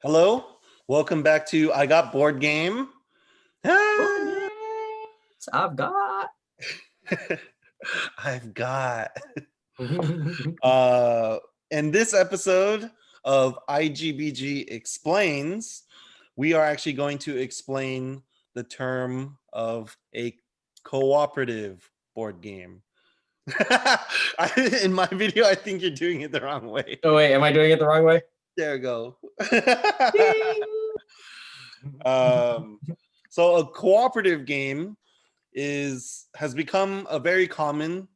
Hello, welcome back to I Got Board Game. Board Ah! games I've got. I've got. Uh, in this episode of IGBG Explains, we are actually going to explain the term of a cooperative board game. In my video, I think you're doing it the wrong way. Oh wait, am I doing it the wrong way? There we go. Ding! um, so a cooperative game has become a very common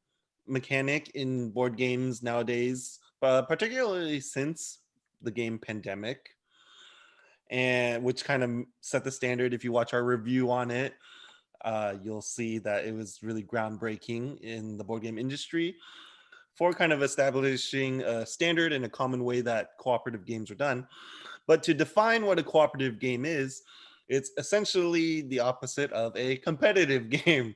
mechanic in board games nowadays, particularly since the game Pandemic, and which kind of set the standard. If you watch our review on it, you'll see that it was really groundbreaking in the board game industry for kind of establishing a standard and a common way that cooperative games are done. But to define what a cooperative game is, it's essentially the opposite of a competitive game,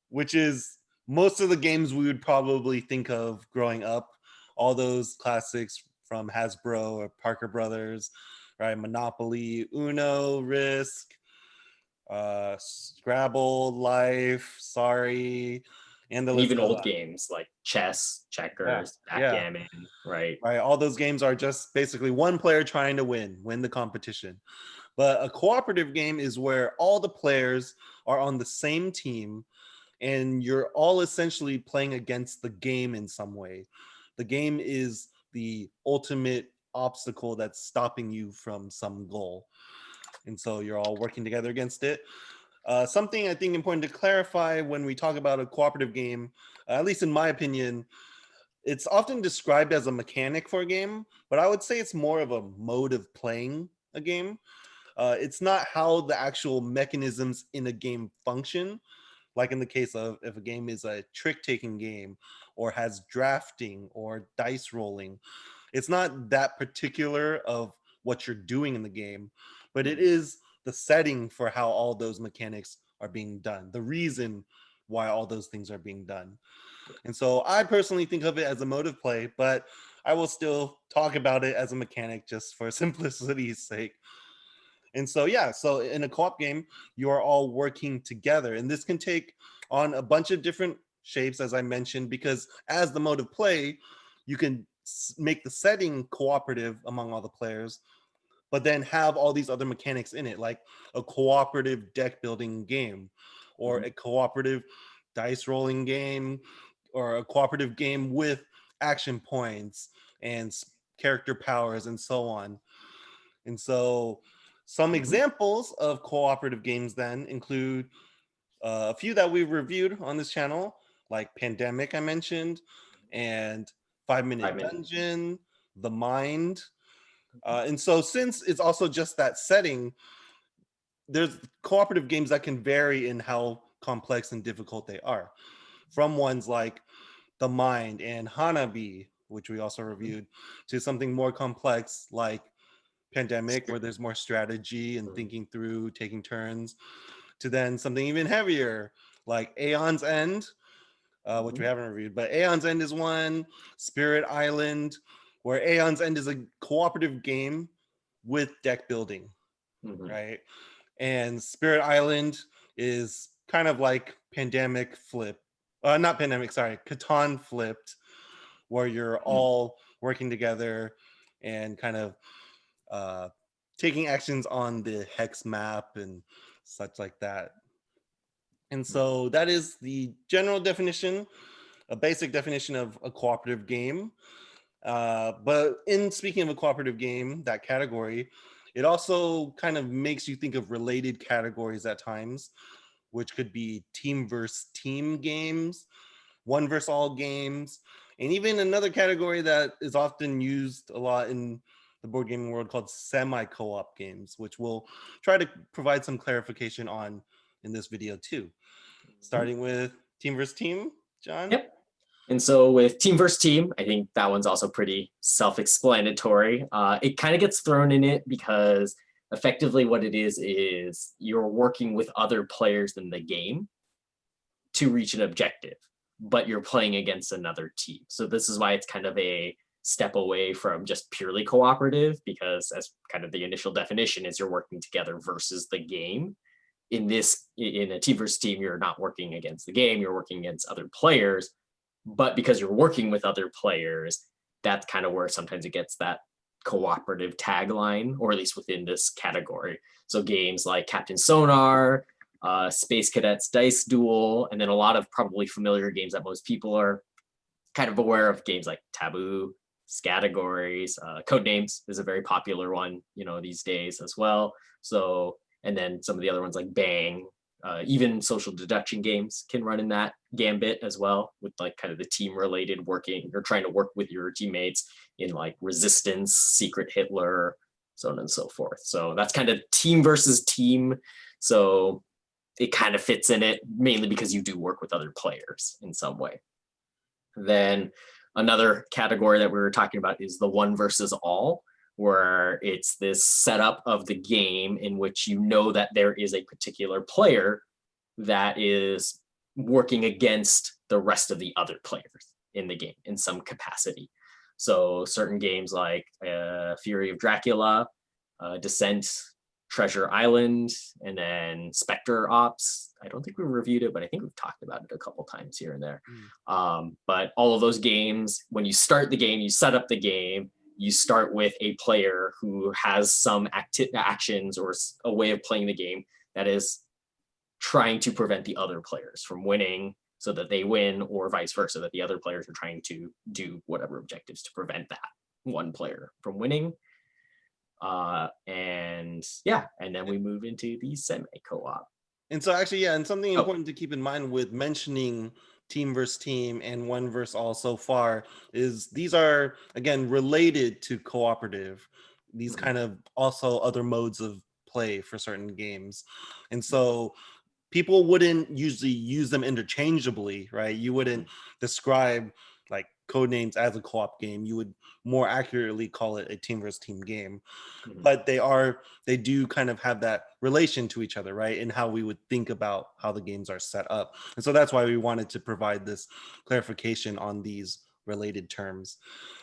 which is most of the games we would probably think of growing up, all those classics from Hasbro or Parker Brothers, right? Monopoly, Uno, Risk, Scrabble, Life, Sorry, and the And list even goes old on. games like chess, Yeah, checkers, yeah, backgammon, right? right. All those games are just basically one player trying to win the competition. But a cooperative game is where all the players are on the same team and you're all essentially playing against the game in some way. The game is the ultimate obstacle that's stopping you from some goal. And so you're all working together against it. Something I think important to clarify when we talk about a cooperative game, at least in my opinion, it's often described as a mechanic for a game, but I would say it's more of a mode of playing a game. It's not how the actual mechanisms in a game function, like in the case of if a game is a trick-taking game or has drafting or dice rolling. It's not that particular of what you're doing in the game, but it is the setting for how all those mechanics are being done, the reason why all those things are being done. And so I personally think of it as a mode of play, but I will still talk about it as a mechanic just for simplicity's sake. And so, yeah, so in a co-op game, you are all working together. And this can take on a bunch of different shapes, as I mentioned, because as the mode of play, you can make the setting cooperative among all the players, but then have all these other mechanics in it, like a cooperative deck building game, or a cooperative dice rolling game, or a cooperative game with action points and character powers and so on. And so some examples of cooperative games then include a few that we've reviewed on this channel, like Pandemic I mentioned, and 5 Minute 5 minutes. Dungeon, The Mind. And so since it's also just that setting, there's cooperative games that can vary in how complex and difficult they are. From ones like The Mind and Hanabi, which we also reviewed, to something more complex like Pandemic, where there's more strategy and thinking through, taking turns, to then something even heavier like Aeon's End, which we haven't reviewed, but Aeon's End is one, Spirit Island, where Aeon's End is a cooperative game with deck building, right? And Spirit Island is kind of like Pandemic flip, not Pandemic, sorry, Catan flipped, where you're all working together and kind of taking actions on the hex map and such like that. And so that is the general definition, a basic definition of a cooperative game. But in speaking of a cooperative game, that category, it also kind of makes you think of related categories at times, which could be team versus team games, one versus all games, and even another category that is often used a lot in the board gaming world called semi-co-op games, which we'll try to provide some clarification on in this video too. Starting with team versus team, John? Yep. And so with team versus team, I think that one's also pretty self-explanatory. It kind of gets thrown in it because effectively what it is you're working with other players in the game to reach an objective, but you're playing against another team. So this is why it's kind of a step away from just purely cooperative, because as kind of the initial definition is, you're working together versus the game. In a team versus team, you're not working against the game, you're working against other players. But because you're working with other players, that's kind of where sometimes it gets that cooperative tagline, or at least within this category. So games like Captain Sonar, Space Cadets Dice Duel, and then a lot of probably familiar games that most people are kind of aware of, games like Taboo, Categories, Codenames is a very popular one, these days as well. So, and then some of the other ones like Bang, even social deduction games can run in that gambit as well, with like kind of the team related working or trying to work with your teammates in like Resistance, Secret Hitler, so on and so forth. So that's kind of team versus team. So it kind of fits in it, mainly because you do work with other players in some way. Then another category that we were talking about is the one versus all, where it's this setup of the game in which that there is a particular player that is working against the rest of the other players in the game in some capacity. So certain games like Fury of Dracula, Descent, Treasure Island, and then Spectre Ops. I don't think we reviewed it, but I think we've talked about it a couple times here and there. But all of those games, when you start the game, you set up the game, you start with a player who has some actions or a way of playing the game that is trying to prevent the other players from winning so that they win, or vice versa, that the other players are trying to do whatever objectives to prevent that one player from winning. And then we move into the semi-co-op. And so actually, and something important to keep in mind with mentioning team versus team and one versus all so far is these are, again, related to cooperative. These kind of also other modes of play for certain games. And so people wouldn't usually use them interchangeably, right? You wouldn't describe like Codenames as a co-op game. You would more accurately call it a team versus team game. But they do kind of have that relation to each other, right? And how we would think about how the games are set up. And so that's why we wanted to provide this clarification on these related terms.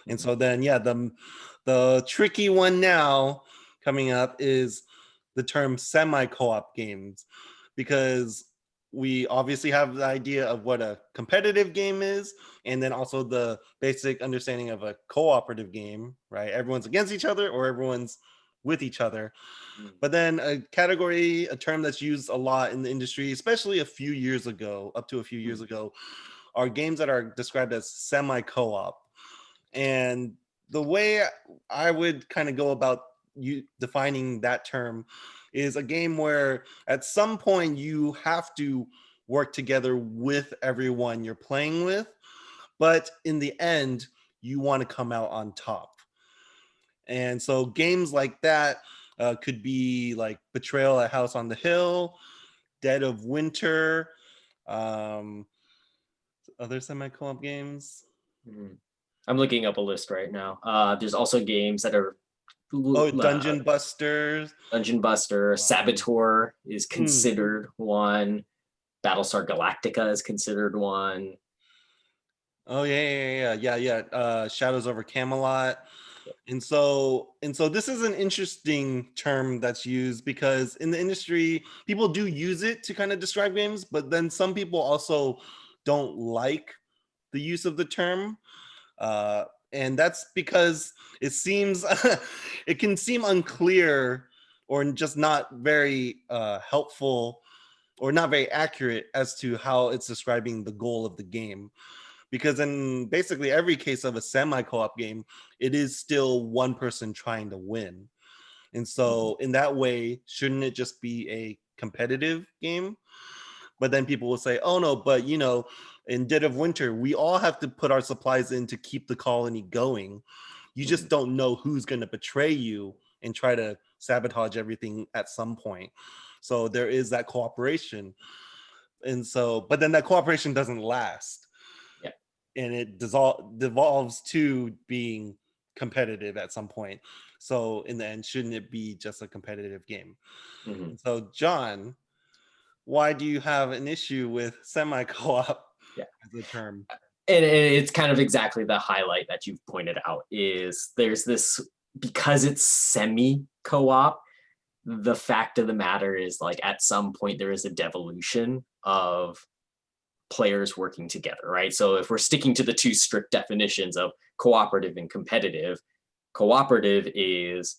And so then, the tricky one now coming up is the term semi-co-op games, because we obviously have the idea of what a competitive game is, and then also the basic understanding of a cooperative game, right? Everyone's against each other or everyone's with each other. But then a term that's used a lot in the industry, especially up to a few years ago, are games that are described as semi-co-op. And the way I would kind of go about defining that term is a game where at some point you have to work together with everyone you're playing with, but in the end, you want to come out on top. And so games like that could be like Betrayal at House on the Hill, Dead of Winter, other semi-co-op games. I'm looking up a list right now. There's also games that are Dungeon Busters. Dungeon Buster, Saboteur is considered one. Battlestar Galactica is considered one. Oh yeah. Shadows over Camelot. And so this is an interesting term that's used because in the industry, people do use it to kind of describe games, but then some people also don't like the use of the term. And that's because it seems it can seem unclear or just not very helpful or not very accurate as to how it's describing the goal of the game. Because in basically every case of a semi-co-op game, it is still one person trying to win. And so in that way, shouldn't it just be a competitive game? But then people will say, oh no, but in Dead of Winter, we all have to put our supplies in to keep the colony going. You just don't know who's going to betray you and try to sabotage everything at some point. So there is that cooperation. And so, but then that cooperation doesn't last. Yeah. And it devolves to being competitive at some point. So in the end, shouldn't it be just a competitive game? So John, why do you have an issue with semi-co-op as a term? and it's kind of exactly the highlight that you've pointed out is there's this, because it's semi co-op, the fact of the matter is like at some point there is a devolution of players working together, right? So if we're sticking to the two strict definitions of cooperative and competitive, cooperative is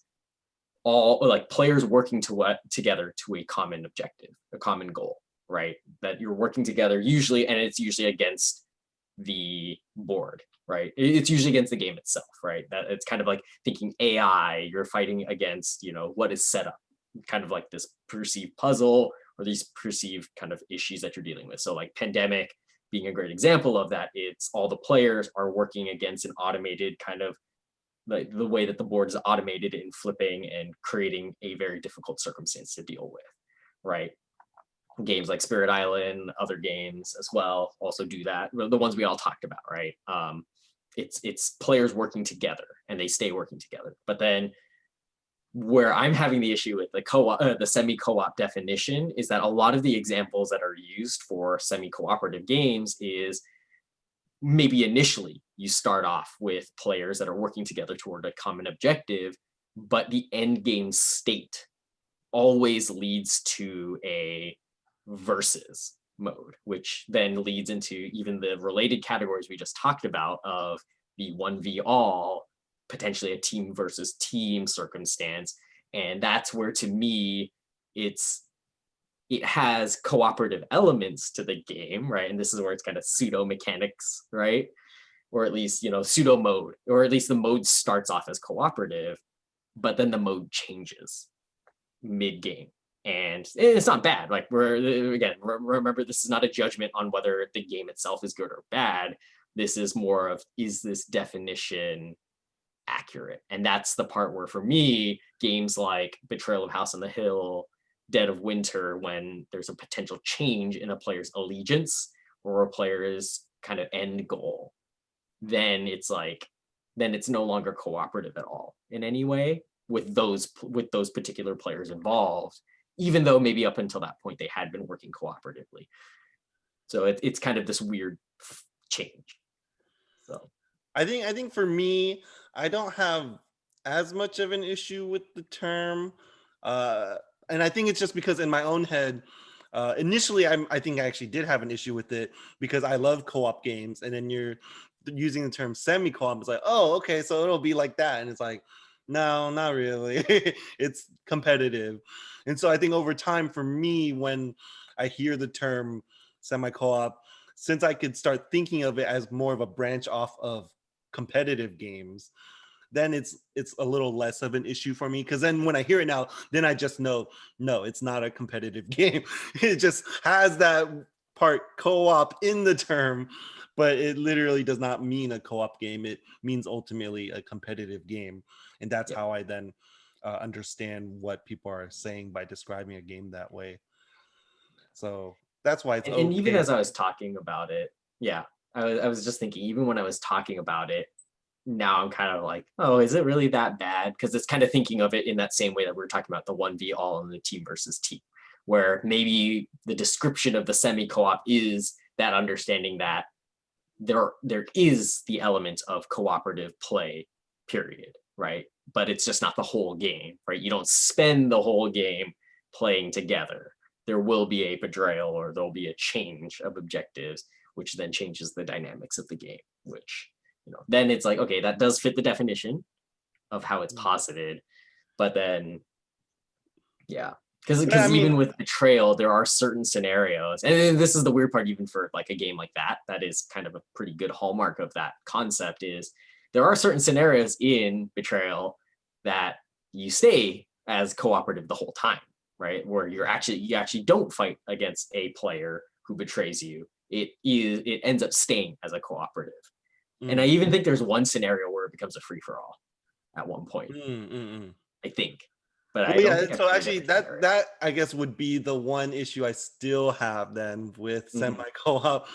all like players working together to a common objective, a common goal, right? That you're working together usually, and it's usually against the board, right? It's usually against the game itself, right? That it's kind of like thinking AI, you're fighting against, what is set up, kind of like this perceived puzzle or these perceived kind of issues that you're dealing with. So like pandemic being a great example of that, it's all the players are working against an automated kind of like the way that the board is automated in flipping and creating a very difficult circumstance to deal with, right? Games like Spirit Island, other games as well also do that. The ones we all talked about, right? It's players working together and they stay working together. But then where I'm having the issue with the semi-co-op definition is that a lot of the examples that are used for semi-cooperative games is maybe initially you start off with players that are working together toward a common objective, but the end game state always leads to a versus mode, which then leads into even the related categories we just talked about of the 1v all, potentially a team versus team circumstance. And that's where, to me, it has cooperative elements to the game, right? And this is where it's kind of pseudo mechanics, right? Or at least, pseudo mode, or at least the mode starts off as cooperative, but then the mode changes mid game. And it's not bad. Like remember, this is not a judgment on whether the game itself is good or bad. This is more of, is this definition accurate? And that's the part where, for me, games like Betrayal of House on the Hill, Dead of Winter, when there's a potential change in a player's allegiance or a player's kind of end goal, then it's no longer cooperative at all in any way with those particular players involved, even though maybe up until that point they had been working cooperatively. So it's kind of this weird change. So I think for me, I don't have as much of an issue with the term, and I think it's just because in my own head, initially I think I actually did have an issue with it because I love co-op games, and then you're using the term semi-co-op. It's like, oh, okay, so it'll be like that, and it's like, no, not really. It's competitive, and so I think over time, for me, when I hear the term semi-co-op, since I could start thinking of it as more of a branch off of competitive games, then it's a little less of an issue for me, because then when I hear it now, then I just know, no, it's not a competitive game. It just has that part co-op in the term, but it literally does not mean a co-op game. It means ultimately a competitive game, and that's how I then understand what people are saying by describing a game that way. So that's why it's okay. And even as I was talking about it, I was just thinking, even when I was talking about it, now I'm kind of like, oh, is it really that bad? Because it's kind of thinking of it in that same way that we were talking about the 1v all and the team versus team, where maybe the description of the semi-co-op is that understanding that there is the element of cooperative play, period, right? But it's just not the whole game, right? You don't spend the whole game playing together. There will be a betrayal, or there'll be a change of objectives, which then changes the dynamics of the game, which, then it's like, okay, that does fit the definition of how it's posited. But then, because even with betrayal, there are certain scenarios, and this is the weird part, even for like a game like that is kind of a pretty good hallmark of that concept, is there are certain scenarios in betrayal that you stay as cooperative the whole time, right? Where you actually don't fight against a player who betrays you. It ends up staying as a cooperative. And I even think there's one scenario where it becomes a free-for-all at one point. I think. But so actually that I guess would be the one issue I still have then with semi-co-op,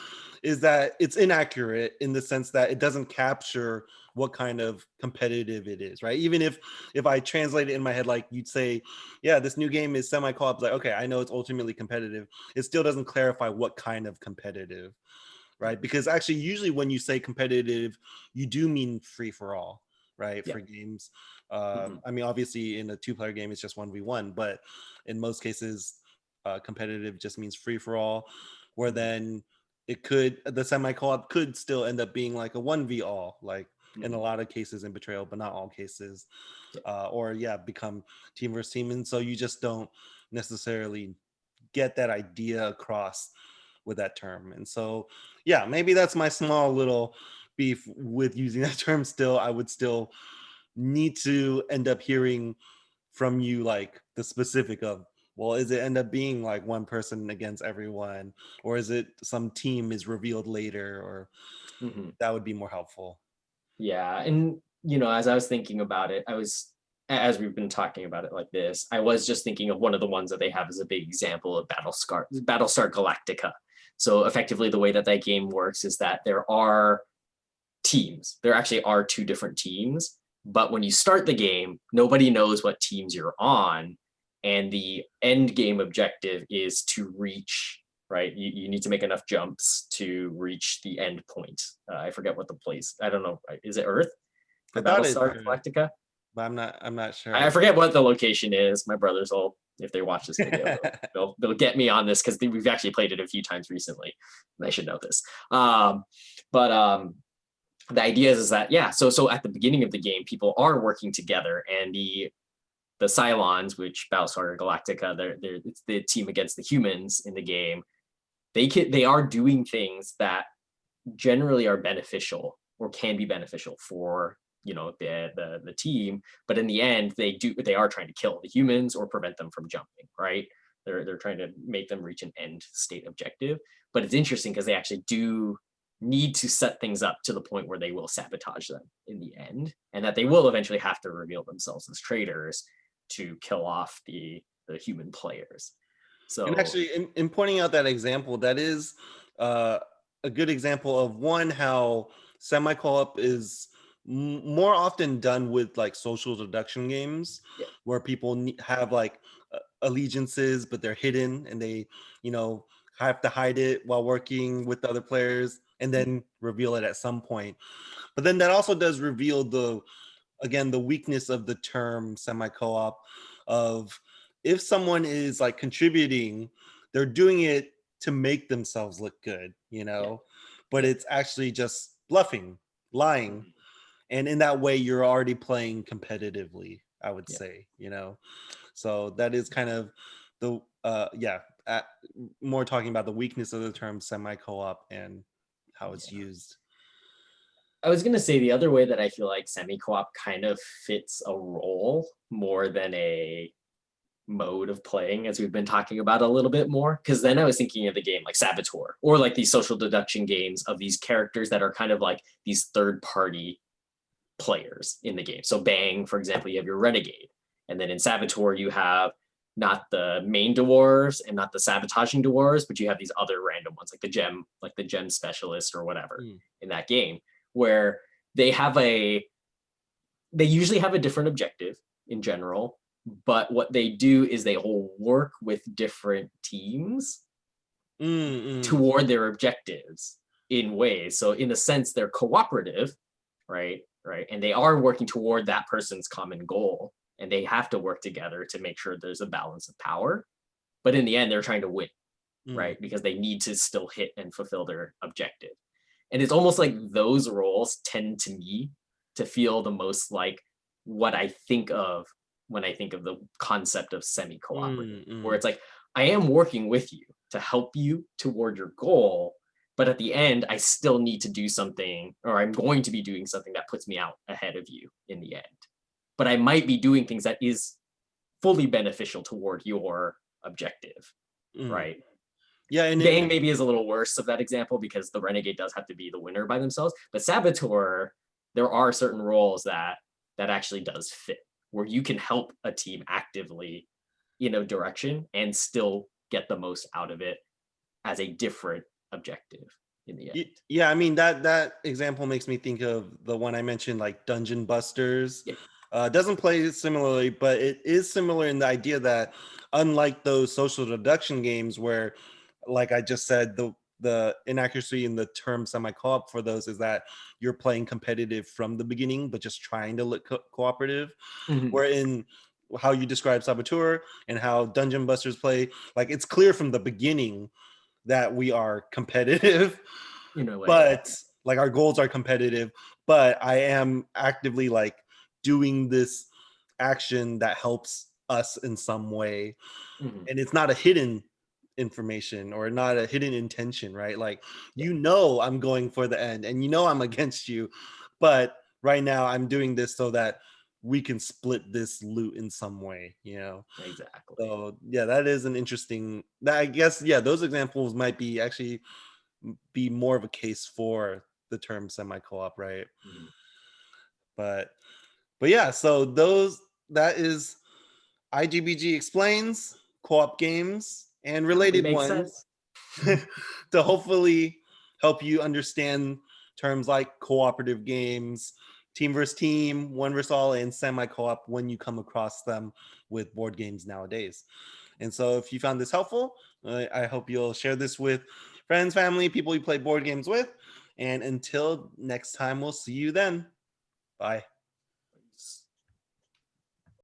is that it's inaccurate in the sense that it doesn't capture what kind of competitive it is, right? Even if I translate it in my head, like you'd say, yeah, this new game is semi-co-op, like, okay, I know it's ultimately competitive. It still doesn't clarify what kind of competitive. right? Because actually, usually when you say competitive, you do mean free for all, right? Yeah. For games. Mhm. I mean, obviously, in a 2-player game, it's just 1v1, but in most cases, competitive just means free for all, where Mhm. then the semi-co-op could still end up being like a 1v all, like in a Mhm. lot of cases in Betrayal, but not all cases. Yeah. Or yeah, become team versus team. And so you just don't necessarily get that idea across with that term. And so, yeah, maybe that's my small little beef with using that term still. I would still need to end up hearing from you like the specific of, well, is it end up being like one person against everyone, or is it some team is revealed later, or Mhm. that would be more helpful. Yeah, and as I was thinking about it, as we've been talking about it like this, I was just thinking of one of the ones that they have as a big example of Battlestar Galactica. So effectively, the way that that game works is that there are teams. There actually are two different teams, but when you start the game, nobody knows what teams you're on, and the end game objective is to reach. Right, you need to make enough jumps to reach the end point. I forget what the place. I don't know. Is it Earth I for thought it's Battlestar Earth, Galactica? but I'm not I sure. forget what the location is. My brothers will, if they watch this video, they'll get me on this because we've actually played it a few times recently. And I should know this. But the idea is that yeah. So at the beginning of the game, people are working together, and the Cylons, which Battlestar Galactica, it's the team against the humans in the game. They are doing things that generally are beneficial or can be beneficial for the team, but in the end they are trying to kill the humans or prevent them from jumping, right? They're trying to make them reach an end state objective. But it's interesting because they actually do need to set things up to the point where they will sabotage them in the end, and that they will eventually have to reveal themselves as traitors to kill off the human players. And So actually, in pointing out that example, that is uh, a good example of one how semi-co-op is more often done with like social deduction games, yeah. where people have like allegiances, but they're hidden, and they, you know, have to hide it while working with the other players, and then reveal it at some point. But then that also does reveal the weakness of the term semi-co-op, of if someone is like contributing, they're doing it to make themselves look good, Yeah. but Yeah. it's actually just bluffing, lying. Mhm. And in that way, you're already playing competitively, I would Yeah. say. So that is kind of the yeah, more talking about the weakness of the term semi-co-op and how it's Yeah. used. I was gonna say the other way that I feel like semi-co-op kind of fits a role more than a mode of playing, as we've been talking about a little bit more. Because then I was thinking of the game like Saboteur, or like these social deduction games of these characters that are kind of like these third-party players in the game. So Bang, for example, you have your renegade, and then in Saboteur you have not the main dwarves and not the sabotaging dwarves, but you have these other random ones like the gem specialist or whatever Mm. in that game, where they have they usually have a different objective in general, but what they do is they all work with different teams Mm-mm. toward their objectives in ways. So in a sense, they're cooperative, right? Right. And they are working toward that person's common goal. And they have to work together to make sure there's a balance of power. But in the end, they're trying to win, Mm. right? Because they need to still hit and fulfill their objective. And it's almost like those roles tend to me to feel the most like what I think of when I think of the concept of semi-cooperative, Mm, where mm. it's like I am working with you to help you toward your goal, but at the end I still need to do something, or I'm going to be doing something that puts me out ahead of you in the end. But I might be doing things that is fully beneficial toward your objective, Mm. right? Yeah, and Bang maybe is a little worse of that example because the renegade does have to be the winner by themselves. But Saboteur, there are certain roles that actually does fit, where you can help a team actively in a direction and still get the most out of it as a different objective in the end. yeah, I mean that example makes me think of the one I mentioned, like Dungeon Busters. Yeah. Doesn't play similarly, but it is similar in the idea that unlike those social deduction games where, like I just said, the inaccuracy in the term semi-co-op for those is that you're playing competitive from the beginning, but just trying to look cooperative. Mhm. Where in how you describe Saboteur and how Dungeon Busters play, like it's clear from the beginning that we are competitive, In a way. but like our goals are competitive, but I am actively like doing this action that helps us in some way. Mhm. And it's not a hidden information or not a hidden intention, right? Like, Yeah. I'm going for the end and I'm against you, but right now I'm doing this so that we can split this loot in some way. Exactly. So yeah, that is an interesting, that I guess, yeah, those examples might be actually be more of a case for the term semi-co-op, right? Mhm. But yeah, so that is IGBG explains co-op games and I hope it related makes ones sense. to hopefully help you understand terms like cooperative games, team versus team, one versus all, and semi-co-op when you come across them with board games nowadays. And so if you found this helpful, I hope you'll share this with friends, family, people you play board games with. And until next time, we'll see you then. Bye.